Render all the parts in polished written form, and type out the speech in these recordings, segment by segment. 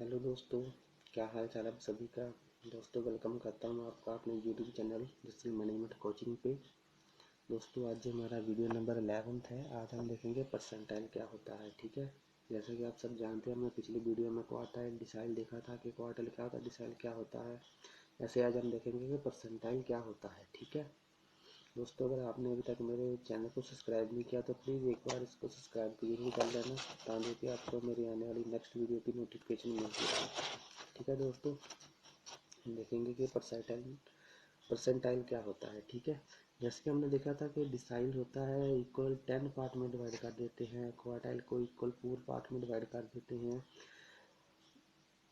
Hello दोस्तों, क्या हाल चाल आप सभी का। दोस्तों वेलकम करता हूँ आपका अपने YouTube channel Jassal management coaching पे। दोस्तों आज जो हमारा वीडियो नंबर 11 है, आज हम देखेंगे परसेंटाइल क्या होता है। ठीक है, जैसे कि आप सब जानते हैं, हमने पिछली वीडियो में क्वार्टाइल डिसाइल देखा था कि क्वार्टाइल क्या होता है, डिसाइल क्या होता है। ऐसे आज हम देखेंगे कि परसेंटाइल क्या होता है। ठीक है दोस्तों, अगर आपने अभी तक मेरे चैनल को सब्सक्राइब नहीं किया तो प्लीज़ एक बार इसको सब्सक्राइब जरूर कर लेना, ताकि आपको मेरी आने वाली नेक्स्ट वीडियो की नोटिफिकेशन मिलती है। ठीक है दोस्तों, हम देखेंगे कि परसेंटाइल क्या होता है। ठीक है, जैसे कि हमने देखा था कि डिसाइल होता है इक्वल 10 पार्ट में डिवाइड कर देते हैं, क्वार्टाइल को इक्वल 4 पार्ट में डिवाइड कर देते हैं।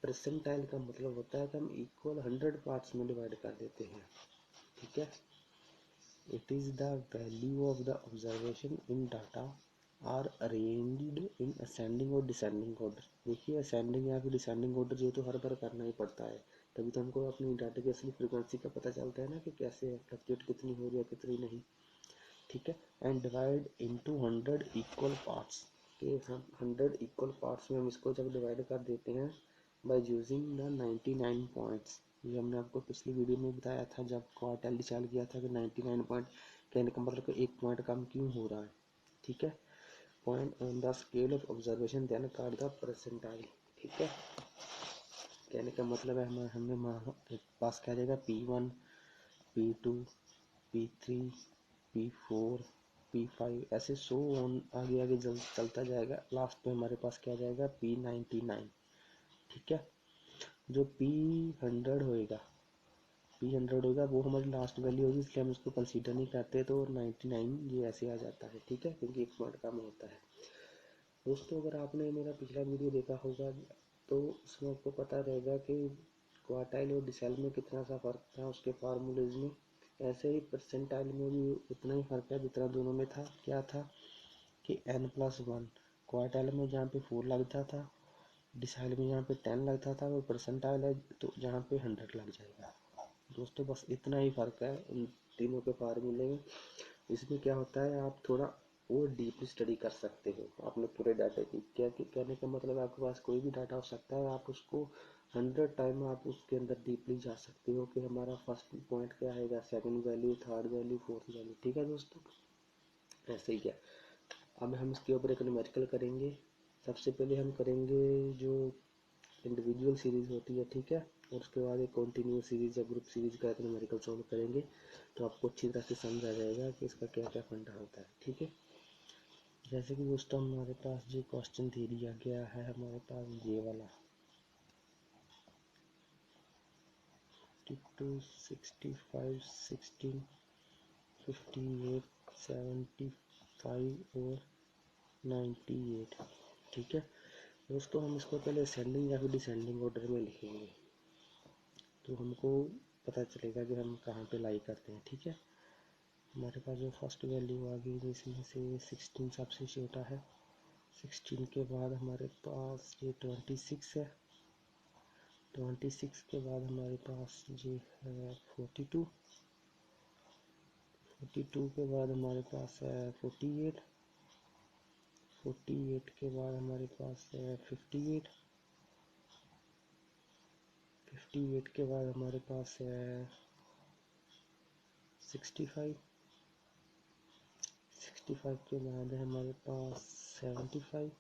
परसेंटाइल का मतलब होता है कि हम इक्वल 100 पार्ट्स में डिवाइड कर देते हैं। ठीक है, it is the value of the observation in data are arranged in ascending और descending order। देखिए ascending या फिर descending order जो तो हर बार करना ही पड़ता है, तभी तो हमको अपनी डाटा की असली फ्रीक्वेंसी का पता चलता है ना कि कैसे फ्लक्चुएट कितनी हो रही है कितनी नहीं। ठीक है, and divide into 100 equal parts के हम 100 इक्वल पार्ट्स में हम इसको जब डिवाइड कर देते हैं बाय यूजिंग द 99 पॉइंट्स। ये हमने आपको पिछली वीडियो में बताया था जब क्वार्टाइल डिसाइड किया था कि 99 पॉइंट कहने का मतलब कि एक पॉइंट कम क्यों हो रहा है। ठीक है, point on the scale of observation then cut the percentile. ठीक है, कहने का मतलब है हमें पास क्या जाएगा P1 P2 P3 P4 P5 ऐसे सो ऑन आगे आगे चलता जाएगा। लास्ट में हमारे पास क्या जाएगा P99। ठीक है, जो P100 होएगा वो हमारी लास्ट वैल्यू होगी, इसलिए हम उसको कंसीडर नहीं करते, तो 99 ये ऐसे आ जाता है। ठीक है, क्योंकि एक पॉइंट कम होता है। दोस्तों अगर आपने मेरा पिछला वीडियो देखा होगा तो उसमें आपको पता रहेगा कि क्वार्टाइल और डिसाइल में कितना सा फ़र्क था उसके फार्मूलेज में। ऐसे ही परसेंटाइल में भी उतना ही फ़र्क है जितना दोनों में था। क्या था कि n+1 क्वार्टाइल में जहाँ पे 4 लगता था, डिसाइल में जहाँ पे 10 लगता था, वो परसेंटाइल है तो जहाँ पे 100 लग जाएगा। दोस्तों बस इतना ही फ़र्क है उन तीनों के फार्मूले में। इसमें क्या होता है, आप थोड़ा और डीपली स्टडी कर सकते हो अपने पूरे डाटा की। क्या कहने का मतलब आपके पास कोई भी डाटा हो सकता है, आप उसको 100 टाइम आप उसके अंदर डीपली जा सकते हो कि हमारा फर्स्ट पॉइंट क्या है, second value, third value, fourth value. ठीक है दोस्तों, ऐसे ही क्या। अब हम इसके ऊपर एक न्यूमेरिकल करेंगे। सबसे पहले हम करेंगे जो इंडिविजुअल सीरीज होती है। ठीक है, और उसके बाद एक कॉन्टीन्यूस सीरीज या ग्रुप सीरीज का एक न्यूमेरिकल सॉल्व करेंगे, तो आपको अच्छी तरह से समझ आ जाएगा कि इसका क्या क्या फंडा होता है। ठीक है, जैसे कि दोस्तों हमारे पास जो क्वेश्चन दे दिया गया है, हमारे पास ये वाला 52 65 16 58 75 और 98। ठीक है दोस्तों, हम इसको पहले असेंडिंग या फिर डिसेंडिंग ऑर्डर में लिखेंगे तो हमको पता चलेगा कि हम कहाँ पे लाई करते हैं। ठीक है, हमारे पास जो फर्स्ट वैल्यू आ गई जिसमें से 16 सबसे छोटा है। 16 के बाद हमारे पास ये 26 है। 26 के बाद हमारे पास ये है 42। 42 के बाद हमारे पास है 48। 48 के बाद हमारे पास है 58। 58 के बाद हमारे पास है 65। 65 के बाद है हमारे पास 75।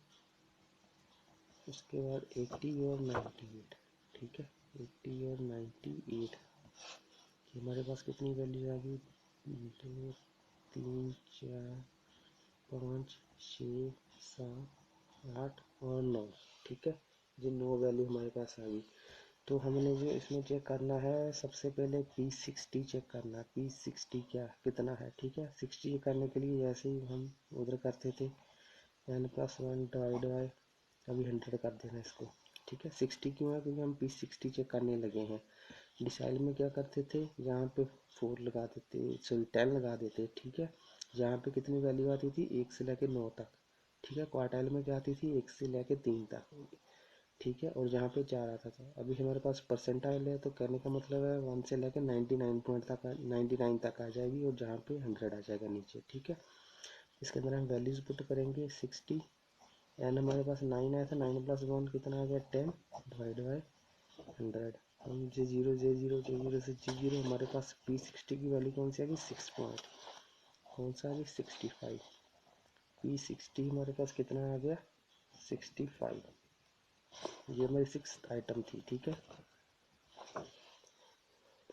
उसके बाद 80 और 98। ठीक है, 80 और 98। हमारे पास कितनी वैल्यू आ गई, 2 3 4 5 6 7 8 और 9। ठीक है, ये 9 वैल्यू हमारे पास आ गई। तो हमने जो इसमें चेक करना है, सबसे पहले P60 चेक करना है। P60 क्या कितना है। ठीक है, 60 करने के लिए जैसे ही हम उधर करते थे n+1 डिवाइड बाय, अभी 100 कर देना इसको। ठीक है, 60 क्यों है, क्योंकि हम P60 चेक करने लगे हैं। डिसाइल में क्या करते थे, यहाँ पे 4 लगा देते, सॉरी 10 लगा देते। ठीक है, यहाँ पे कितनी वैल्यू आती थी, 1 से लेके 9 तक। ठीक है, क्वार्टाइल में क्या आती थी, 1 से लेके 3 तक। ठीक है, और यहाँ पे 4 आता था। अभी हमारे पास परसेंटाइल है तो कहने का मतलब है 1 से लेकर 99 पॉइंट तक 99 तक आ जाएगी, और जहाँ पे 100 आ जाएगा नीचे। ठीक है, इसके अंदर हम वैल्यूज पुट करेंगे 60 एन हमारे पास 9 आया था, 9 प्लस 1 कितना आ गया 10 डिवाइड बाई 100। हम J0 से G0 हमारे पास P60 की वैल्यू कौन सी आ गई 6 पॉइंट कौन सा आ गई 65। P60 हमारे पास कितना आ गया 65। ये हमारी 6th आइटम थी, ठीक है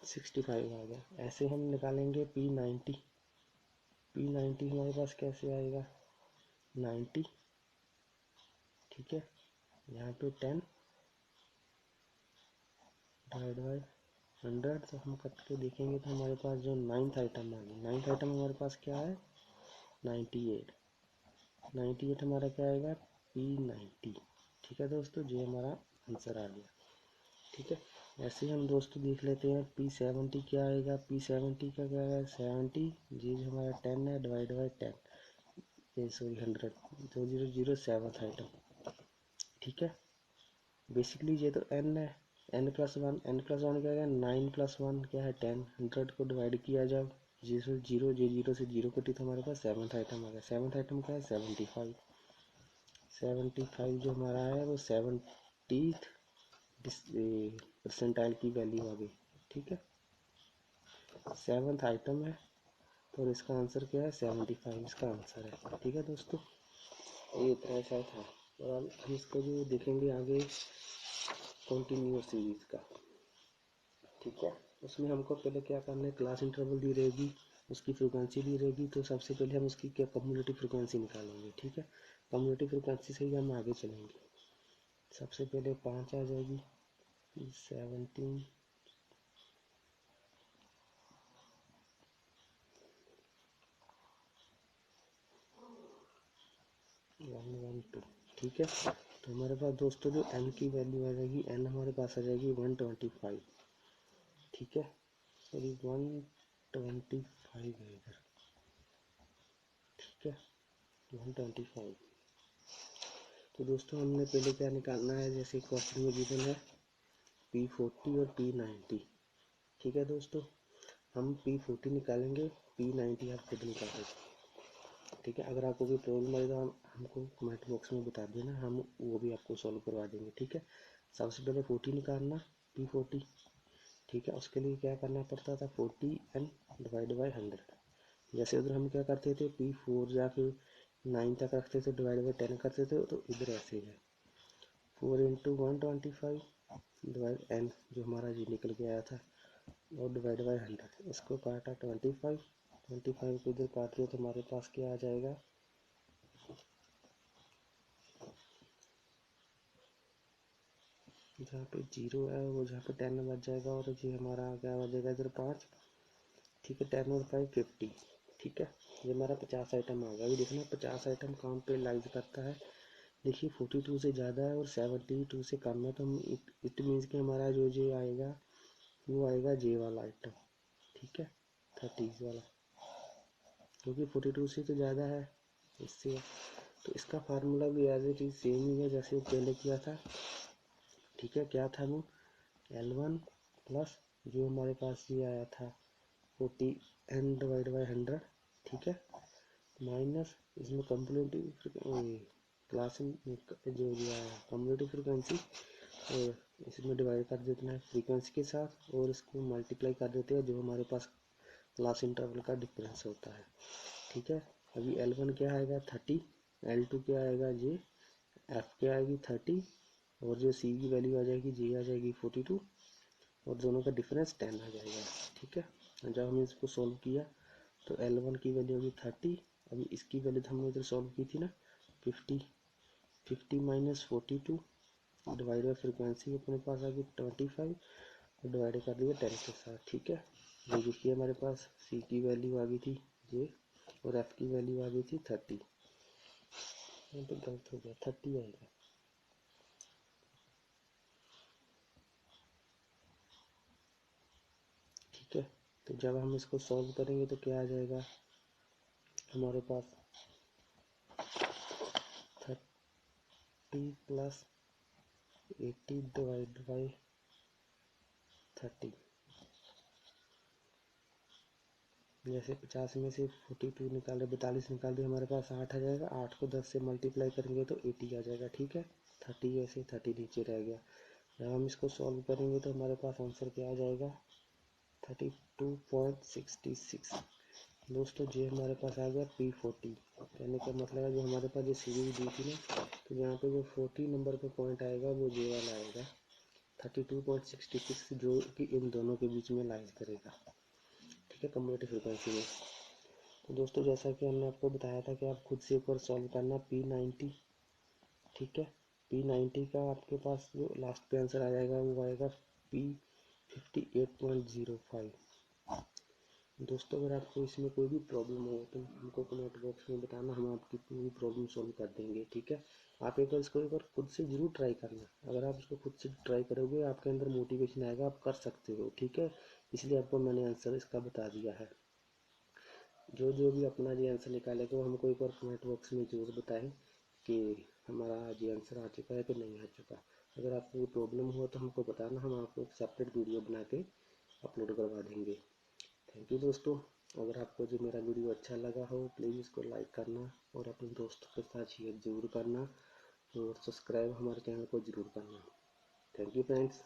65 आ गया। ऐसे हम निकालेंगे P90। P90 हमारे पास कैसे आएगा 90, ठीक है यहाँ पे 10 डिवाइड बाई 100। तो हम करके देखेंगे तो हमारे पास जो 9th आइटम आ गई, 9th आइटम हमारे पास क्या है 98। 98 हमारा क्या आएगा P90, ठीक है दोस्तों ये हमारा आंसर आ गया, ठीक है। ऐसे ही हम दोस्तों देख लेते हैं P70 क्या आएगा। P70 का क्या है 70, जी हमारा 10 है डिवाइड बाई 10, ये सॉरी 100, 2007 आइटम, ठीक है। बेसिकली ये तो n है, n प्लस वन क्या है 9 प्लस 1 क्या है 10, 100 को डिवाइड किया जब जीरो से जीरो कटी तो हमारे पास 7th आइटम आ गया। 7th आइटम क्या है 75। 75 जो हमारा है वो 70th परसेंटाइल की वैल्यू आ गई, ठीक है 7th आइटम है और इसका आंसर क्या है 75 इसका आंसर है, ठीक है दोस्तों। ये इतना ऐसा था और हम इसको जो देखेंगे आगे कंटिन्यूअस सीरीज का, ठीक है। उसमें हमको पहले क्या करना है क्लास इंटरवल दी रहेगी, उसकी फ्रिक्वेंसी दी रहेगी, तो सबसे पहले हम उसकी क्या कम्युलेटिव फ्रिक्वेंसी निकालेंगे, ठीक है। कम्युलेटिव फ्रिक्वेंसी से ही हम आगे चलेंगे। सबसे पहले 5 आ जाएगी 17 112, ठीक है। तो हमारे पास दोस्तों जो n की वैल्यू आ जाएगी, n हमारे पास आ जाएगी 125, ठीक है सॉरी 125 है इधर, ठीक है 125। तो दोस्तों हमने पहले क्या निकालना है, जैसे क्वेश्चन में गिवन है P40 और P90, ठीक है दोस्तों। हम P40 निकालेंगे, P90 आप खुद निकालेंगे, ठीक है। अगर आपको कोई प्रॉब्लम आएगा हमको कमेंट बॉक्स में बता देना, हम वो भी आपको सॉल्व करवा देंगे, ठीक है। सबसे पहले 40 निकालना P40, ठीक है। उसके लिए क्या करना पड़ता था 40n डिवाइड बाई 100। जैसे उधर हम क्या करते थे P4 या फिर 9 तक रखते थे डिवाइड बाई 10 करते थे, तो इधर ऐसे है 4 इंटू 125 डिवाइड n जो हमारा जी निकल के आया था और डिवाइड बाई 100। इसको काटा 25 को इधर काट दिया तो हमारे पास क्या आ जाएगा जहाँ पे 0 है वो जहाँ पे 10 बच जाएगा और ये हमारा क्या बचेगा इधर 5, ठीक है 10 और 5 50, ठीक है। ये हमारा 50 आइटम आ गया। अभी देखना 50 आइटम कहाँ पे लाइज करता है, देखिए 42 से ज़्यादा है और 72 से कम है, तो हम इट मीन्स कि हमारा जो जे आएगा वो आएगा जे वाला आइटम, ठीक है 30 वाला, क्योंकि 42 से तो ज़्यादा है इससे। तो इसका फार्मूला भी एज इट इज सेम ही है जैसे पहले किया था, ठीक है। क्या था वो L1 प्लस जो हमारे पास ये आया था 40n डिवाइड बाई 100, ठीक है माइनस इसमें कम्युलेटिव क्लास जो आया कम्युलेटिव फ्रिक्वेंसी और इसमें डिवाइड कर देते हैं फ्रीक्वेंसी के साथ और इसको मल्टीप्लाई कर देते हैं जो हमारे पास क्लास इंटरवल का डिफरेंस होता है, ठीक है। अभी L1 क्या आएगा 30, L2 क्या आएगा जे, F क्या आएगी 30 और जो C की वैल्यू आ जाएगी जे आ जाएगी 42 और दोनों का डिफरेंस 10 आ जाएगा, ठीक है। जब हमने इसको सॉल्व किया तो L1 की वैल्यू होगी 30, अभी इसकी वैल्यू तो हमने इधर सॉल्व की थी ना 50 माइनस 42 डिवाइड बाई फ्रिक्वेंसी अपने पास आ गई 25 और डिवाइड कर दिया 10 के साथ, ठीक है। ये देखिए हमारे पास C की वैल्यू आ गई थी ये और F की वैल्यू आ गई थी 30, यहाँ पे गलत हो गया 30 आएगा, ठीक है। तो जब हम इसको सॉल्व करेंगे तो क्या आ जाएगा हमारे पास 30 प्लस 80 डिवाइड बाई 30 जैसे 50 में से 42 निकाले, 42 निकाल दिए, हमारे पास 8 आ जाएगा। 8 को 10 से मल्टीप्लाई करेंगे तो 80 आ जाएगा। ठीक है, 30 ऐसे 30 नीचे रह गया। जब हम इसको सॉल्व करेंगे तो हमारे पास आंसर क्या आ जाएगा, 32.66। दोस्तों ये हमारे पास आ गया P40। कहने का मतलब है जो हमारे पास जो सीरीज दी थी ना, तो यहाँ पे जो 40 नंबर पे पॉइंट आएगा वो ये वाला आएगा 32.66, जो कि इन दोनों के बीच में लाइज करेगा। ठीक है, कम्युलेटिव फ्रीक्वेंसी में। तो दोस्तों जैसा कि हमने आपको बताया था कि आप खुद से एक बार सॉल्व करना P90। ठीक है, P90 का आपके पास जो लास्ट पे आंसर आ जाएगा वो आएगा P58.05। दोस्तों अगर आपको इसमें कोई भी प्रॉब्लम हो तो हमको कमेंट बॉक्स में बताना, हम आपकी पूरी प्रॉब्लम सॉल्व कर देंगे। ठीक है, आप एक बार इसको एक बार खुद से ज़रूर ट्राई करना। अगर आप इसको खुद से ट्राई करोगे आपके अंदर मोटिवेशन आएगा, आप कर सकते हो। ठीक है, इसलिए आपको मैंने आंसर इसका बता दिया है। जो जो भी अपना ये आंसर निकालेगा वो हमको एक बार कमेंट बॉक्स में ज़रूर बताएं कि हमारा ये आंसर आ चुका है कि नहीं आ चुका। अगर आपको कोई प्रॉब्लम हो तो हमको बताना, हम आपको एक सेपरेट वीडियो बना के अपलोड करवा देंगे। थैंक यू दोस्तों। अगर आपको जो मेरा वीडियो अच्छा लगा हो प्लीज़ इसको लाइक करना और अपने दोस्तों के साथ शेयर ज़रूर करना और सब्सक्राइब हमारे चैनल को ज़रूर करना। Thank you friends.